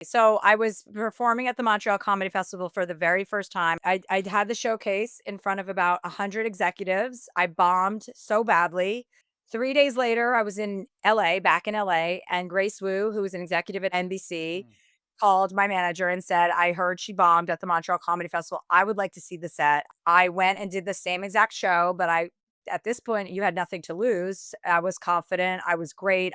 So I was performing at the Montreal Comedy Festival for the very first time. I had the showcase in front of about 100 executives. I bombed so badly. 3 days later, I was in LA, back in LA, and Grace Wu, who was an executive at NBC, Mm. called my manager and said, "I heard she bombed at the Montreal Comedy Festival. I would like to see the set." I went and did the same exact show, but at this point, you had nothing to lose. I was confident. I was great.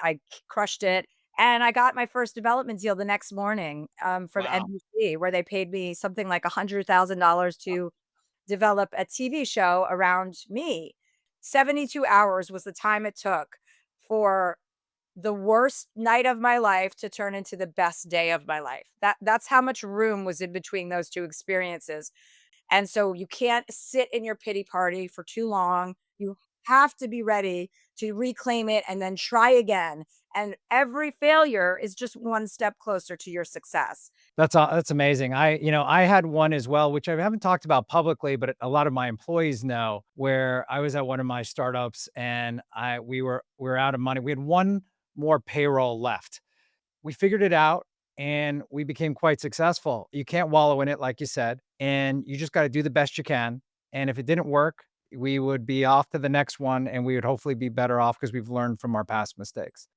Crushed it. And I got my first development deal the next morning, from Wow. NBC, where they paid me something like $100,000 to develop a TV show around me. 72 hours was the time it took for the worst night of my life to turn into the best day of my life. That's how much room was in between those 2 experiences. And so you can't sit in your pity party for too long. You have to be ready to reclaim it and then try again. And every failure is just one step closer to your success. That's amazing. I had one as well, which I haven't talked about publicly, but a lot of my employees know, where I was at one of my startups and we were out of money. We had one more payroll left. We figured it out and we became quite successful. You can't wallow in it, like you said, and you just got to do the best you can. And if it didn't work, we would be off to the next one and we would hopefully be better off because we've learned from our past mistakes.